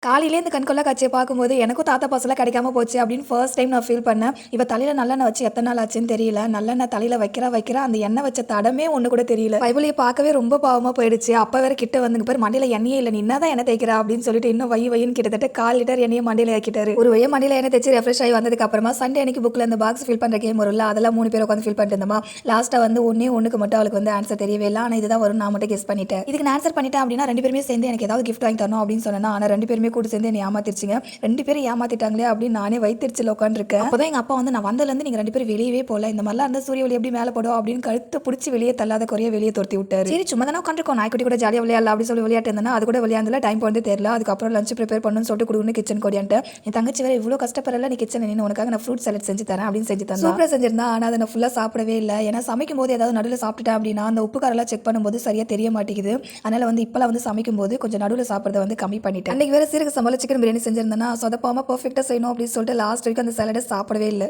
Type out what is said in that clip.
காலையிலே இந்த கண்கொள்ளா காட்சியை பார்க்கும்போது எனக்கும் தாத்தா பாசெல்லாம் கிடைக்காம போச்சு அப்படின்னு ஃபர்ஸ்ட் டைம் நான் ஃபீல் பண்ணேன். இவ தலையில நல்லெண்ணெய் வச்சு எத்தனை நாள் ஆச்சுன்னு தெரியல. நல்லெண்ணெய் தலையில வைக்கிறா அந்த எண்ணெய் வச்ச தடமே ஒன்று கூட தெரியல. பைபிளையை பார்க்கவே ரொம்ப பாவமா போயிடுச்சு. அப்ப வேற கிட்ட வந்துங்க பேர் மண்டையில எண்ணெயே இல்லை, நீ என்னதான் எண்ணெய் தேய்க்கிறா அப்படின்னு சொல்லிட்டு இன்னும் வையின்னு கிட்டத்தட்ட 1/4 லிட்டர் எண்ணெயை மண்டையில ஆக்கிட்டாரு. ஒரு வழியா மண்டையில எண்ணெய் தேய்ச்சி ரெஃப்ரெஷ் ஆகி வந்ததுக்கு அப்புறமா சண்டே அன்னைக்கு புக்ல இந்த பாக்ஸ் ஃபில் பண்ற கேம் வரும்ல, அதெல்லாம் 3 பேர் உட்காந்து ஃபில் பண்ணிட்டு இருந்தோமா. லாஸ்ட்டா வந்து ஒண்ணுக்கு மட்டும் அவளுக்கு வந்து ஆன்சர் தெரியவே இல்லை. ஆனா இதுதான் வரும் நான் மட்டும் கெஸ் பண்ணிட்டேன். இதுக்கு நான் ஆன்சர் பண்ணிட்டேன் அப்படின்னா 2 பேருமே சேர்ந்து எனக்கு ஏதாவது கிஃப்ட் வாங்கி தரணும் அப்படின்னு சொன்னா, ஆனா 2 பேருமே கூட சேர்ந்து என்னை ஏமாத்திருச்சுங்க. 2 பேரும் ஏமாத்திட்டாங்களே அப்படின்னு நானே வயிற்றுச்சில் உட்காந்துருக்கேன். அப்போதான் எங்க அப்பா வந்து நான் வந்ததுலேருந்து நீங்க 2 பேரும் வெளியவே போல, இந்த மாதிரிலாம் இருந்தால் சூரிய ஒளி எப்படி மேலே போடும் அப்படின்னு கழுத்து பிடிச்சி வெளியே தள்ளாத குறைய வெளியே துரத்தி விட்டாரு. சரி சும்மா தானே உட்காந்துருக்கோம், நாய்க்குட்டி கூட ஜாலியாக விளையாடலாம் அப்படின்னு சொல்லி விளையாட்டு இருந்தேன்னா அது கூட விளையாடல. டைம் வந்து தெரியல. அதுக்கப்புறம் லஞ்ச் ப்ரிப்பேர் பண்ணணும்னு சொல்லிட்டு கொடுக்கணும் கிச்சன் கோடியான்ட்டு. என் தங்கச்சி வேற இவ்வளோ கஷ்டப்படல, நீ கிச்சன் நின்று உனக்காக நான் ஃப்ரூட் சாலட் செஞ்சு தரேன் அப்படின்னு செஞ்சு தரேன். சூப்பராக செஞ்சிருந்தா. ஆனால் அதை நான் ஃபுல்லாக சாப்பிடவே இல்லை. ஏன்னா சமைக்கும் போது ஏதாவது நடுவில் சாப்பிட்டுட்டேன் அப்படின்னா அந்த உப்பு காரெல்லாம் செக் பண்ணும்போது சரியாக தெரிய மாட்டேங்குது. அதனால வந்து இப்போலாம் வந்து சமைக்கும் போது கொஞ்சம் நடுவில் சாப்பிட்றத வந்து கம்மி பண்ணிட்டேன். அன்றைக்கி வேறு சீரக சம்பள சிக்கன் பிரியாணி செஞ்சிருந்தேன்னா சொதப்பாமல் பர்ஃபெக்டாக செய்யணும் அப்படின்னு சொல்லிட்டு லாஸ்ட் வரைக்கும் அந்த சாலடை சாப்பிடவே இல்லை.